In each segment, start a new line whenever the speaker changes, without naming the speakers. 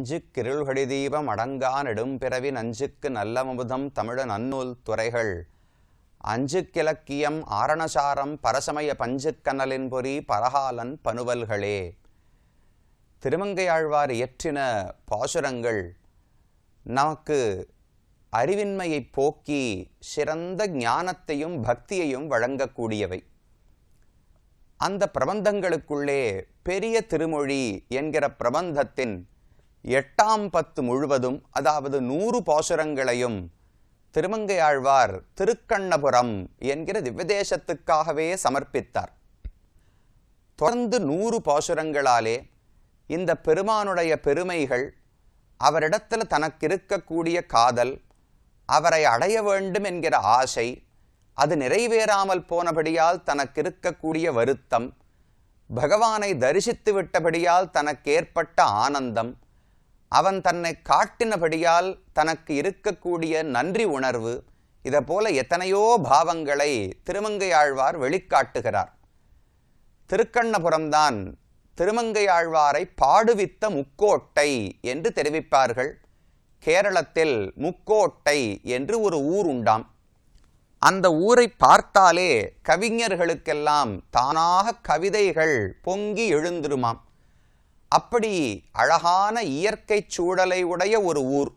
நெஞ்சுக்கிருள்கடி தீபம் அடங்கா நெடும்பிறவி நஞ்சுக்கு நல்லமுதம் தமிழ நன்னூல் துறைகள் அஞ்சுக்கிலக்கியம் ஆரணசாரம் பரசமய பஞ்சுக்கனலின் பொறி பரகாலன் பனுவல்களே. திருமங்கையாழ்வார் இயற்றின பாசுரங்கள் நமக்கு அறிவின்மையை போக்கி சிறந்த ஞானத்தையும் பக்தியையும் வழங்கக்கூடியவை. அந்த பிரபந்தங்களுக்குள்ளே பெரிய திருமொழி என்கிற பிரபந்தத்தின் 8ஆம் பத்து முழுவதும், அதாவது 100 பாசுரங்களையும் திருமங்கையாழ்வார் திருக்கண்ணபுரம் என்கிற திவ்யதேசத்துக்காகவே சமர்ப்பித்தார். தொடர்ந்து 100 பாசுரங்களாலே இந்த பெருமானுடைய பெருமைகள், அவரிடத்தில் தனக்கு இருக்கக்கூடிய காதல், அவரை அடைய வேண்டும் என்கிற ஆசை, அது நிறைவேறாமல் போனபடியால் தனக்கு இருக்கக்கூடிய வருத்தம், பகவானை தரிசித்து விட்டபடியால் தனக்கு ஏற்பட்ட ஆனந்தம், அவன் தன்னை காட்டினபடியால் தனக்கு இருக்கக்கூடிய நன்றி உணர்வு, இதை போல எத்தனையோ பாவங்களை திருமங்கையாழ்வார் வெளிக்காட்டுகிறார். திருக்கண்ணபுரம்தான் திருமங்கையாழ்வாரை பாடுவித்த முக்கோட்டை என்று தெரிவிப்பார்கள். கேரளத்தில் முக்கோட்டை என்று ஒரு ஊர் உண்டாம். அந்த ஊரை பார்த்தாலே கவிஞர்களுக்கெல்லாம் தானாக கவிதைகள் பொங்கி எழுந்திருமாம். அப்படி அழகான இயற்கை சூழலை உடைய ஒரு ஊர்.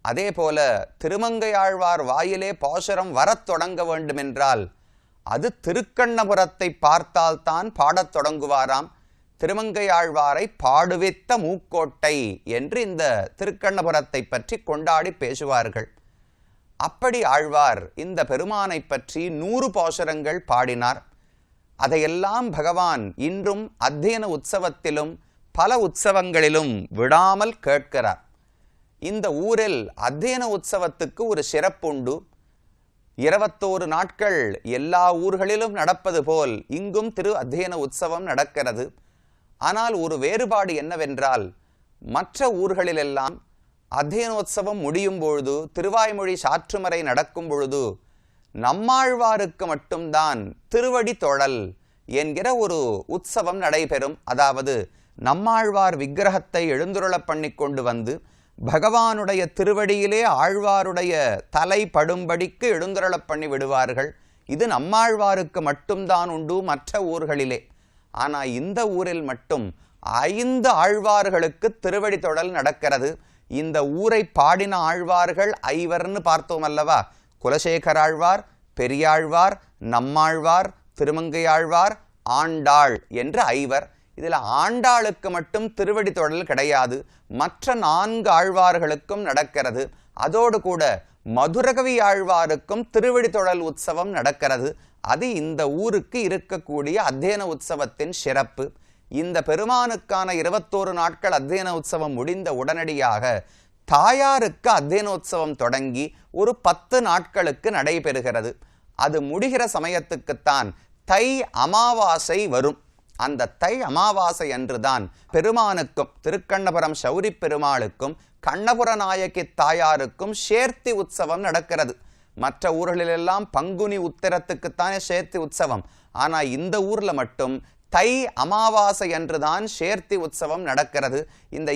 அதே போல திருமங்கையாழ்வார் வாயிலே பாசுரம் வரத் தொடங்க வேண்டுமென்றால் அது திருக்கண்ணபுரத்தை பார்த்தால்தான் பாடத் தொடங்குவாராம். திருமங்கையாழ்வாரை பாடுவித்த மூக்கோட்டை என்று இந்த திருக்கண்ணபுரத்தை பற்றி கொண்டாடி பேசுவார்கள். அப்படி ஆழ்வார் இந்த பெருமானை பற்றி 100 பாசுரங்கள் பாடினார். அதையெல்லாம் பகவான் இன்றும் அத்தியன உற்சவத்திலும் பல உற்சவங்களிலும் விடாமல் கேட்கிறார். இந்த ஊரில் அத்தியன உற்சவத்துக்கு ஒரு சிறப்புண்டு. 21 நாட்கள் எல்லா ஊர்களிலும் நடப்பது போல் இங்கும் திரு அத்தியன உற்சவம் நடக்கிறது. ஆனால் ஒரு வேறுபாடு என்னவென்றால், மற்ற ஊர்களிலெல்லாம் அத்தியனோத்சவம் முடியும் பொழுது, திருவாய்மொழி சாற்றுமறை நடக்கும் பொழுது, நம்மாழ்வாருக்கு மட்டும்தான் திருவடி தொழல் என்கிற ஒரு உற்சவம் நடைபெறும். அதாவது நம்மாழ்வார் விக்கிரகத்தை எழுந்துருள பண்ணி கொண்டு வந்து பகவானுடைய திருவடியிலே ஆழ்வாருடைய தலை படும்படிக்கு எழுந்துருள பண்ணி விடுவார்கள். இது நம்மாழ்வாருக்கு மட்டும்தான் உண்டு மற்ற ஊர்களிலே. ஆனால் இந்த ஊரில் மட்டும் 5 ஆழ்வார்களுக்கு திருவடி தொழல் நடக்கிறது. இந்த ஊரை பாடின ஆழ்வார்கள் 5 பார்த்தோம் அல்லவா? குலசேகர ஆழ்வார், பெரியாழ்வார், நம்மாழ்வார், திருமங்கையாழ்வார், ஆண்டாள் என்று 5. இதில் ஆண்டாளுக்கு மட்டும் திருவடி தொழல் கிடையாது, மற்ற 4 ஆழ்வார்களுக்கும் நடக்கிறது. அதோடு கூட மதுரகவி ஆழ்வாருக்கும் திருவடி தொழல் உற்சவம் நடக்கிறது. அது இந்த ஊருக்கு இருக்கக்கூடிய அத்தியன உற்சவத்தின் சிறப்பு. இந்த பெருமானுக்கான 21 நாட்கள் அத்தியன உற்சவம் முடிந்த உடனடியாக தாயாருக்கு அத்தியனோத்சவம் தொடங்கி ஒரு 10 நாட்களுக்கு நடைபெறுகிறது. அது முடிகிற சமயத்துக்குத்தான் தை அமாவாசை வரும். அந்த தை அமாவாசை அன்றுதான் பெருமானுக்கும் திருக்கண்ணபுரம் சௌரி பெருமாளுக்கும் கண்ணபுர நாயகி தாயாருக்கும் சேர்த்தி உற்சவம் நடக்கிறது. மற்ற ஊர்களிலெல்லாம் பங்குனி உத்திரத்துக்குத்தானே சேர்த்தி உற்சவம். ஆனால் இந்த ஊரில் மட்டும் தை அமாவாசை அன்றுதான் சேர்த்தி உற்சவம் நடக்கிறது. இந்த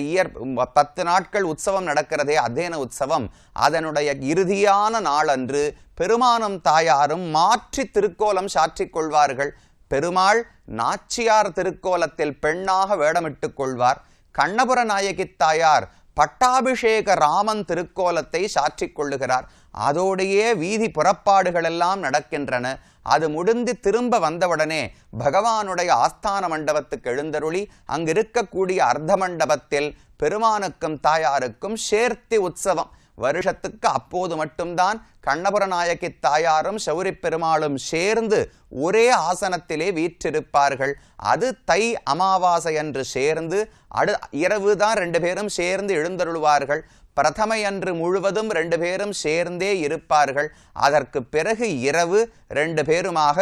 10 நாட்கள் உற்சவம் நடக்கிறதே அத்தியன உற்சவம், அதனுடைய இறுதியான நாளன்று பெருமானும் தாயாரும் மாற்றி திருக்கோலம் சாற்றிக் கொள்வார்கள். பெருமாள் நாச்சியார் திருக்கோலத்தில் பெண்ணாக வேடமிட்டுக் கொள்வார். கண்ணபுர நாயகி தாயார் பட்டாபிஷேக ராமன் திருக்கோலத்தை சாற்றிக் கொள்ளுகிறார். அதோடையே வீதி புறப்பாடுகள் எல்லாம் நடக்கின்றன. அது முடிந்து திரும்ப வந்தவுடனே பகவானுடைய ஆஸ்தான மண்டபத்துக்கு எழுந்தருளி அங்கிருக்கக்கூடிய அர்த்த மண்டபத்தில் பெருமானுக்கும் தாயாருக்கும் சேர்த்தி உற்சவம். வருஷத்துக்கு அப்போது மட்டும்தான் கண்ணபுர நாயகி தாயாரும் சௌரி பெருமாளும் சேர்ந்து ஒரே ஆசனத்திலே வீற்றிருப்பார்கள். அது தை அமாவாசை அன்று சேர்ந்து இரவு தான் 2 பேரும் சேர்ந்து எழுந்தருளுவார்கள். பிரதமை அன்று முழுவதும் 2 பேரும் சேர்ந்தே இருப்பார்கள். அதற்கு பிறகு இரவு 2 பேருமாக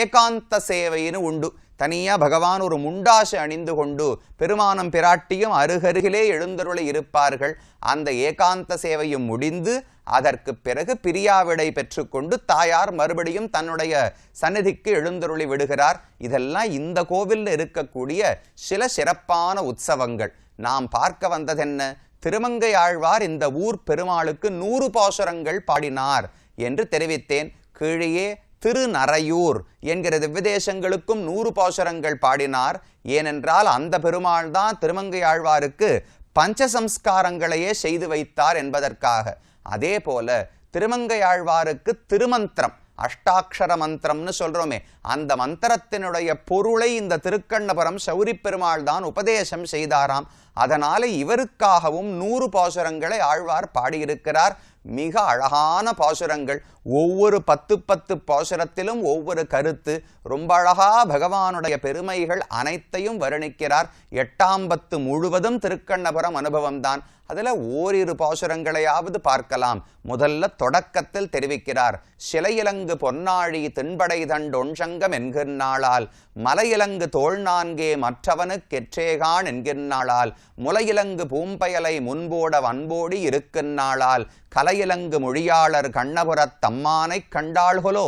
ஏகாந்த சேவைன்னு உண்டு. தனியாக பகவான் ஒரு முண்டாசு அணிந்து கொண்டு பெருமானம் பிராட்டியும் அருகருகிலே எழுந்தருளை இருப்பார்கள். அந்த ஏகாந்த சேவையும் முடிந்து அதற்கு பிறகு பிரியாவிடை பெற்றுக்கொண்டு தாயார் மறுபடியும் தன்னுடைய சந்நிதிக்கு எழுந்தருளி விடுகிறார். இதெல்லாம் இந்த கோவிலில் இருக்கக்கூடிய சில சிறப்பான உற்சவங்கள். நாம் பார்க்க வந்ததென்ன? திருமங்கையாழ்வார் இந்த ஊர் பெருமாளுக்கு 100 பாசுரங்கள் பாடினார் என்று தெரிவித்தேன். கீழே திருநறையூர் என்கிற திவ்யதேசங்களுக்கும் 100 பாசுரங்கள் பாடினார். ஏனென்றால் அந்த பெருமாள் தான் திருமங்கையாழ்வாருக்கு பஞ்சசம்ஸ்காரங்களையே செய்து வைத்தார் என்பதற்காக. அதே போல திருமங்கையாழ்வாருக்கு திருமந்திரம், அஷ்டாட்சர மந்திரம்னு சொல்றோமே, அந்த மந்திரத்தினுடைய பொருளை இந்த திருக்கண்ணபுரம் சௌரி பெருமாள் தான் உபதேசம் செய்தாராம். அதனால இவருக்காகவும் 100 பாசுரங்களை ஆழ்வார் பாடியிருக்கிறார். மிக அழகான பாசுரங்கள். ஒவ்வொரு 10 பாசுரத்திலும் ஒவ்வொரு கருத்து. ரொம்ப அழகா பகவானுடைய பெருமைகள் அனைத்தையும் வர்ணிக்கிறார். 8ஆம் பத்து முழுவதும் திருக்கண்ணபுரம் அனுபவம்தான். அதில் ஓரிரு பாசுரங்களையாவது பார்க்கலாம். முதல்ல தொடக்கத்தில் தெரிவிக்கிறார், சிலையிலங்கு பொன்னாழி திண்படை தண்டொன்சங்கம் என்கின்றாளால், மலையிலங்கு தோல் நான்கே மற்றவனுக்கு எற்றேகான் என்கின்றாளால், முலையிலங்கு பூம்பயலை முன்போட வன்போடி இருக்கின்றாளால், கலையிலங்கு மொழியாளர் கண்ணபுரத் தம்மானை கண்டாள்களோ.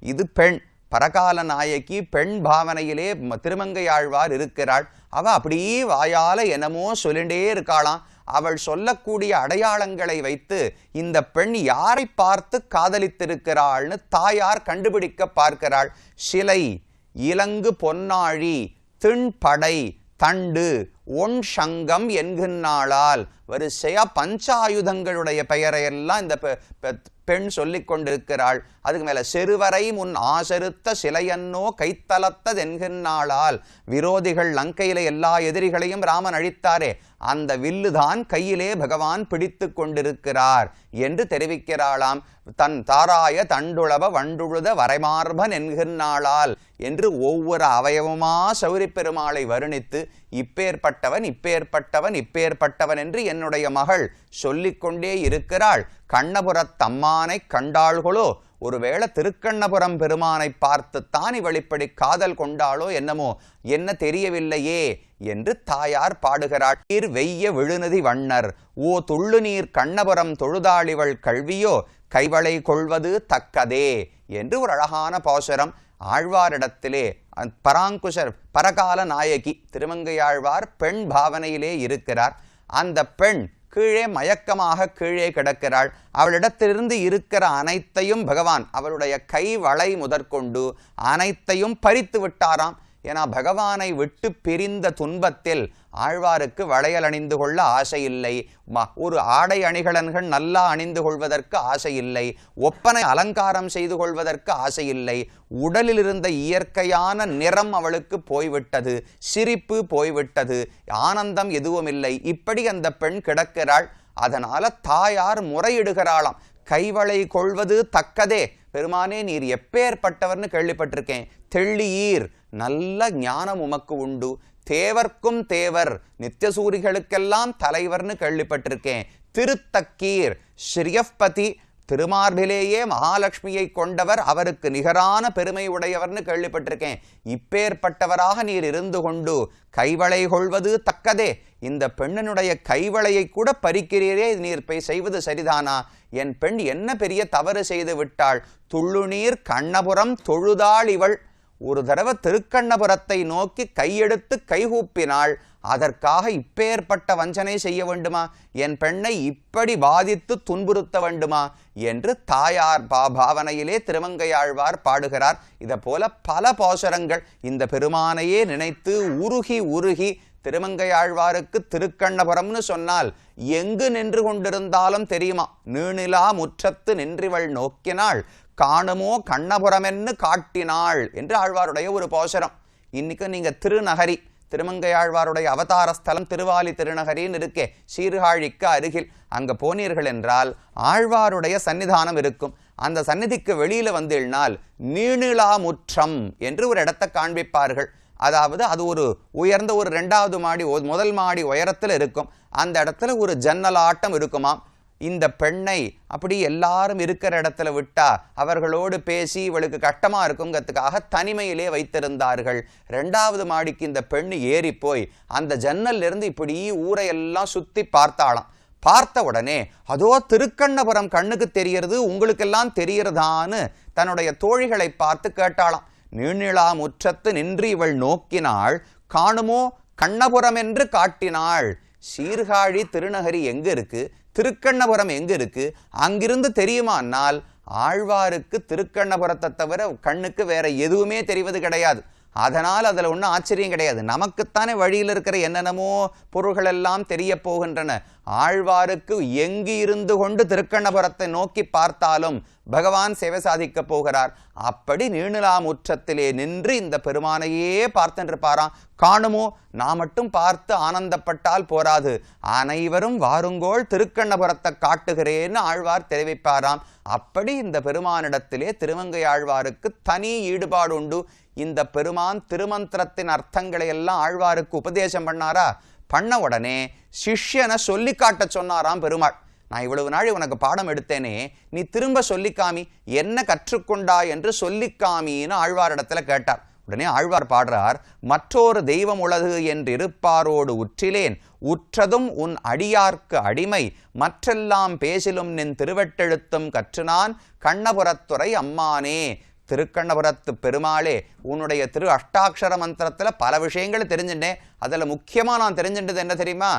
இது பெண், பரகால நாயகி, பெண் பாவனையிலே திருமங்கையாழ்வார் இருக்கிறாள். அவ அப்படியே வாயால என்னமோ சொல்லிண்டே இருக்காளாம். அவள் சொல்லக்கூடிய அடையாளங்களை வைத்து இந்த பெண் யாரை பார்த்து காதலித்திருக்கிறாள்னு தாயார் கண்டுபிடிக்க பார்க்கிறாள். சிலை, இலங்கு பொன்னாழி, திண்படை, தண்டு, ஒன் சங்கம் என்கின்றாளால், வரிசையா பஞ்சாயுதங்களுடைய பெயரையெல்லாம் இந்த பெண் சொல்லிக் கொண்டிருக்கிறாள். அதுக்கு மேல செருவரை முன் ஆசருத்த சிலையன்னோ கைத்தலத்தது என்கின்றாளால், விரோதிகள் லங்கையில எல்லா எதிரிகளையும் ராமன் அழித்தாரே, அந்த வில்லுதான் கையிலே பகவான் பிடித்து கொண்டிருக்கிறார் என்று தெரிவிக்கிறாளாம். தன் தாராய தண்டுளவ வண்டுழுத வரைமார்பன் என்கின்றாளால் என்று ஒவ்வொரு அவயவமா சௌரி பெருமாளை வருணித்து, இப்பேற்பட்டவன் இப்பேற்பட்டவன் இப்பேற்பட்டவன் என்று என்னுடைய மகள் சொல்லிக்கொண்டே இருக்கிறாள். கண்ணபுரத் தம்மானை கண்டாள்களோ. ஒருவேளை திருக்கண்ணபுரம் பெருமானை பார்த்துத்தான் இவள் இப்படி காதல் கொண்டாளோ என்னமோ, என்ன தெரியவில்லையே என்று தாயார் பாடுகிறாள். நீர் வெய்ய விழுநதி வண்ணர் ஓ துள்ளு நீர் கண்ணபுரம் தொழுதாளிவள் கல்வியோ கைவளை கொள்வது தக்கதே என்று ஒரு அழகான பாசுரம். ஆழ்வாரிடத்திலே பராங்குஷர் பரகால நாயகி திருமங்கையாழ்வார் பெண் பாவனையிலே இருக்கிறார். அந்த பெண் கீழே மயக்கமாக கீழே கிடக்கிறாள். அவளிடத்திலிருந்து இருக்கிற அனைத்தையும் பகவான் அவளுடைய கைவளை முதற்கொண்டு அனைத்தையும் பறித்து விட்டாராம். ஏன்னா பகவானை விட்டு பிரிந்த துன்பத்தில் ஆழ்வாருக்கு வளையல் அணிந்து கொள்ள ஆசையில்லை, ஒரு ஆடை அணிகலன்கள் நல்லா அணிந்து கொள்வதற்கு ஆசையில்லை, ஒப்பனை அலங்காரம் செய்து கொள்வதற்கு ஆசையில்லை. உடலில் இருந்த இயற்கையான நிறம் அவளுக்கு போய்விட்டது, சிரிப்பு போய்விட்டது, ஆனந்தம் எதுவும் இல்லை. இப்படி அந்த பெண் கிடக்கிறாள். அதனால தாயார் முறையிடுகிறாளாம், கைவளை கொள்வது தக்கதே, பெருமானே நீர் எப்பேற்பட்டவர்னு கேள்விப்பட்டிருக்கேன், தெள்ளியீர் நல்ல ஞானம் உமக்கு உண்டு, தேவர்க்கும் தேவர், நித்தியசூரிகளுக்கெல்லாம் தலைவர்னு கேள்விப்பட்டிருக்கேன், திருத்தக்கீர் ஸ்ரீயப்பதி, திருமார்பிலேயே மகாலட்சுமியை கொண்டவர், அவருக்கு நிகரான பெருமை உடையவர்னு கேள்விப்பட்டிருக்கேன். இப்பேற்பட்டவராக நீர் இருந்து கொண்டு கைவளை கொள்வது தக்கதே, இந்த பெண்ணினுடைய கைவளையை கூட பறிக்கிறீரே, நீர் செய்வது சரிதானா? என் பெண் என்ன பெரிய தவறு செய்து விட்டாள்? துள்ளுநீர் கண்ணபுரம் தொழுதாள் இவள். ஒரு தடவை திருக்கண்ணபுரத்தை நோக்கி கையெடுத்து கைகூப்பினாள். அதற்காக இப்பேற்பட்ட வஞ்சனை செய்ய வேண்டுமா? என் பெண்ணை இப்படி பாதித்து துன்புறுத்த வேண்டுமா என்று தாயார் பாவனையிலே திருமங்கையாழ்வார் பாடுகிறார். இதை போல பல பாசுரங்கள். இந்த பெருமானையே நினைத்து உருகி உருகி திருமங்கையாழ்வாருக்கு திருக்கண்ணபுரம்னு சொன்னால் எங்கு நின்று கொண்டிருந்தாலும் தெரியுமா, நீணிலா முற்றத்து நின்றிவள் நோக்கினாள் காணுமோ கண்ணபுரமென்னு காட்டினாள் என்று ஆழ்வாருடைய ஒரு பாசுரம். இன்னைக்கு நீங்க திருநகரி, திருமங்கையாழ்வாருடைய அவதார ஸ்தலம் திருவாலி திருநகரின்னு இருக்கே, சீர்காழிக்கு அருகில், அங்க போனீர்கள் என்றால் ஆழ்வாருடைய சன்னிதானம் இருக்கும். அந்த சந்நிதிக்கு வெளியில வந்தீழ்னால் நீணிலா முற்றம் என்று ஒரு இடத்தை காண்பிப்பார்கள். அதாவது அது ஒரு உயர்ந்த ஒரு 2வது மாடி முதல் மாடி உயரத்தில் இருக்கும். அந்த இடத்துல ஒரு ஜன்னலாட்டம் இருக்குமாம். இந்த பெண்ணை அப்படி எல்லாரும் இருக்கிற இடத்துல விட்டா அவர்களோடு பேசி இவளுக்கு கஷ்டமா இருக்குங்கிறதுக்காக தனிமையிலே வைத்திருந்தார்கள். 2வது மாடிக்கு இந்த பெண்ணு ஏறி போய் அந்த ஜன்னல்ல இருந்து இப்படி ஊரையெல்லாம் சுத்தி பார்த்தாளாம். பார்த்த உடனே அதோ திருக்கண்ணபுரம் கண்ணுக்கு தெரியறது, உங்களுக்கெல்லாம் தெரியறதான்னு தன்னுடைய தோழிகளை பார்த்து கேட்டாளாம். நீணிலா முற்றத்து நின்று இவள் நோக்கினாள் காணுமோ கண்ணபுரம் என்று காட்டினாள் சீர்காழி திருநகரி எங்க இருக்கு, திருக்கண்ணபுரம் எங்க இருக்கு, அங்கிருந்து தெரியுமானால் ஆழ்வாருக்கு திருக்கண்ணபுரத்தை தவிர கண்ணுக்கு வேற எதுவுமே தெரிவது கிடையாது. அதனால் அதில் ஒன்றும் ஆச்சரியம் கிடையாது. நமக்குத்தானே வழியில் இருக்கிற என்னென்னமோ பொருள்கள் எல்லாம் தெரிய போகின்றன. ஆழ்வாருக்கு எங்கு இருந்து கொண்டு திருக்கண்ணபுரத்தை நோக்கி பார்த்தாலும் பகவான் சேவை சாதிக்க போகிறார். அப்படி நீணிலாமுற்றத்திலே நின்று இந்த பெருமானையே பார்த்துருப்பாராம். காணுமோ, நான் மட்டும் பார்த்து ஆனந்தப்பட்டால் போராது, அனைவரும் வாருங்கோள் திருக்கண்ணபுரத்தை காட்டுகிறேன்னு ஆழ்வார் தெரிவிப்பாராம். அப்படி இந்த பெருமானிடத்திலே திருமங்கை ஆழ்வாருக்கு தனி ஈடுபாடு உண்டு. இந்த பெருமான் திருமந்திரத்தின் அர்த்தங்களை எல்லாம் ஆழ்வாருக்கு உபதேசம் பண்ணாரா? பண்ண உடனே சிஷ்யனை சொல்லி காட்ட சொன்னாராம் பெருமாள். நான் இவ்வளவு நாள் உனக்கு பாடம் எடுத்தேனே, நீ திரும்ப சொல்லிக்காமி, என்ன கற்றுக்கொண்டாய் என்று சொல்லிக்காமின்னு ஆழ்வாரிடத்துல கேட்டார். உடனே ஆழ்வார் பாடுறார், மற்றொரு தெய்வம் உலகு என்றிருப்பாரோடு உற்றிலேன், உற்றதும் உன் அடியார்க்கு அடிமை, மற்றெல்லாம் பேசிலும் நின் திருவெட்டெழுத்தும் கற்றுனான் கண்ணபுரத்துறை அம்மானே. திருக்கண்ணபுரத்து பெருமாளே, உன்னுடைய திரு அஷ்டாட்சர மந்திரத்தில் பல விஷயங்கள் தெரிஞ்சுட்டேன். அதில் முக்கியமாக நான் தெரிஞ்சுட்டது என்ன தெரியுமா?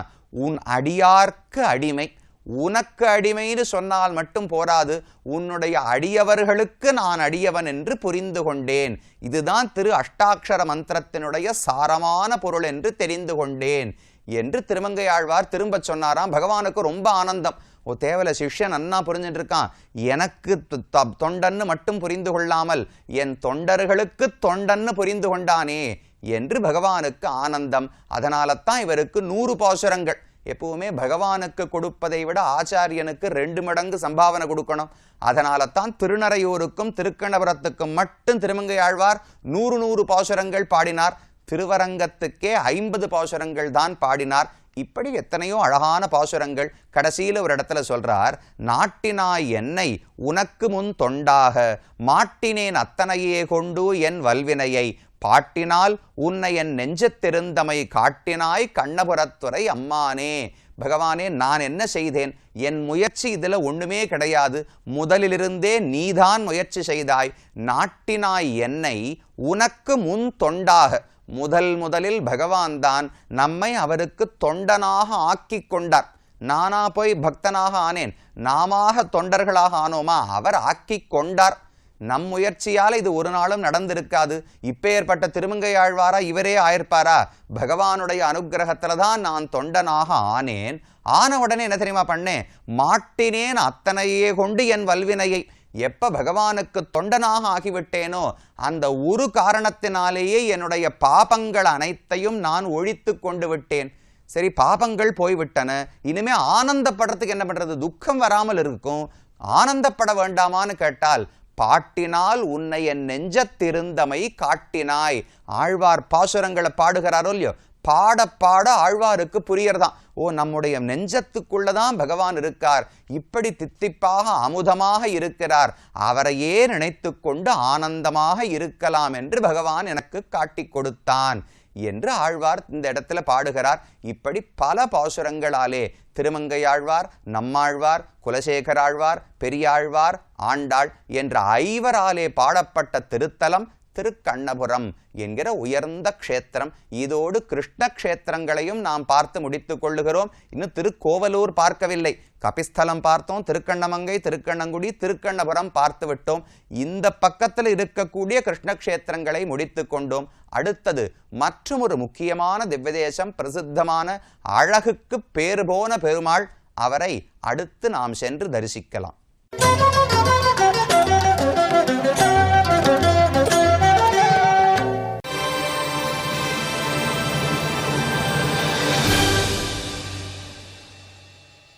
உன் அடியார்க்கு அடிமை. உனக்கு அடிமைன்னு சொன்னால் மட்டும் போராது, உன்னுடைய அடியவர்களுக்கு நான் அடியவன் என்று புரிந்து கொண்டேன். இதுதான் திரு அஷ்டாட்சர மந்திரத்தினுடைய சாரமான பொருள் என்று தெரிந்து கொண்டேன் என்று திருமங்கை ஆழ்வார் திரும்ப சொன்னாராம். பகவானுக்கு ரொம்ப ஆனந்தம். ஓ, தேவல சிஷ்யன் அண்ணா புரிஞ்சுட்டு இருக்கான், எனக்கு தொண்டன்னு மட்டும் புரிந்து கொள்ளாமல் என் தொண்டர்களுக்கு தொண்டன்னு புரிந்து கொண்டானே என்று பகவானுக்கு ஆனந்தம். அதனால தான் இவருக்கு 100 பாசுரங்கள். எப்பவுமே பகவானுக்கு கொடுப்பதை விட ஆச்சாரியனுக்கு 2 மடங்கு சம்பாவனை கொடுக்கணும். அதனால தான் திருநறையூருக்கும் திருக்கண்ணபுரத்துக்கும் மட்டும் திருமங்கை ஆழ்வார் 100 பாசுரங்கள் பாடினார். திருவரங்கத்துக்கே 50 பாசுரங்கள் தான் பாடினார். இப்படி எத்தனையோ அழகான பாசுரங்கள். கடைசியில் ஒரு இடத்துல சொல்றார், நாட்டினாய் என்னை உனக்கு முன் தொண்டாக, மாட்டினேன் அத்தனையே கொண்டு என் வல்வினையை, பாட்டினால் உன்னை என் நெஞ்சத்திருந்தமை காட்டினாய் கண்ணபுரத்துறை அம்மானே. பகவானே, நான் என்ன செய்தேன்? என் முயற்சி இதில் ஒண்ணுமே கிடையாது. முதலிலிருந்தே நீதான் முயற்சி செய்தாய். நாட்டினாய் என்னை உனக்கு முன் தொண்டாக. முதலில் பகவான் தான் நம்மை அவருக்கு தொண்டனாக ஆக்கி கொண்டார். நானா போய் பக்தனாக ஆனேன், நாம தொண்டர்களாக ஆனோமா? அவர் ஆக்கி கொண்டார். நம் முயற்சியால் இது ஒரு நாளும் நடந்திருக்காது. இப்பேற்பட்ட திருமங்கை ஆழ்வாரா இவரே ஆயிருப்பாரா? பகவானுடைய அனுகிரகத்துல தான் நான் தொண்டனாக ஆனேன். ஆன உடனே என்ன தெரியுமா பண்ணேன்? மாட்டினேன் அத்தனையே கொண்டு என் வல்வினையை. எப்ப பகவானுக்கு தொண்டனாக ஆகிவிட்டேனோ அந்த ஒரு காரணத்தினாலேயே என்னுடைய பாபங்கள் அனைத்தையும் நான் ஒழித்து கொண்டு விட்டேன். சரி, பாபங்கள் போய்விட்டன, இனிமே ஆனந்தப்படுறதுக்கு என்ன பண்றது? துக்கம் வராமல் இருக்கும். ஆனந்தப்பட வேண்டாமான்னு கேட்டால், பாட்டினால் உன்னை என் நெஞ்சத்திருந்தமை காட்டினாய். ஆழ்வார் பாசுரங்களை பாடுகிறாரோ இல்லையோ, பாட பாட ஆழ்வாருக்கு புரியறதான். ஓ, நம்முடைய நெஞ்சத்துக்குள்ளதான் பகவான் இருக்கார், இப்படி தித்திப்பாக அமுதமாக இருக்கிறார், அவரையே நினைத்து கொண்டு ஆனந்தமாக இருக்கலாம் என்று பகவான் எனக்கு காட்டி கொடுத்தான் என்று ஆழ்வார் இந்த இடத்துல பாடுகிறார். இப்படி பல பாசுரங்களாலே திருமங்கையாழ்வார், நம்மாழ்வார், குலசேகராழ்வார், பெரியாழ்வார், ஆண்டாள் என்ற 5வராலே பாடப்பட்ட திருத்தலம் திருக்கண்ணபுரம் என்கிற உயர்ந்த க்ஷேத்திரம். இதோடு கிருஷ்ண க்ஷேத்திரங்களையும் நாம் பார்த்து முடித்துக் கொள்ளுகிறோம். இன்னும் திருக்கோவலூர் பார்க்கவில்லை. கபிஸ்தலம் பார்த்தோம், திருக்கண்ணமங்கை, திருக்கண்ணங்குடி, திருக்கண்ணபுரம் பார்த்து விட்டோம். இந்த பக்கத்தில் இருக்கக்கூடிய கிருஷ்ண க்ஷேத்திரங்களை முடித்து கொண்டோம். அடுத்தது மற்றும் ஒரு முக்கியமான திவ்யதேசம், பிரசித்தமான அழகுக்கு பேர் போன பெருமாள். அவரை அடுத்து நாம் சென்று தரிசிக்கலாம்.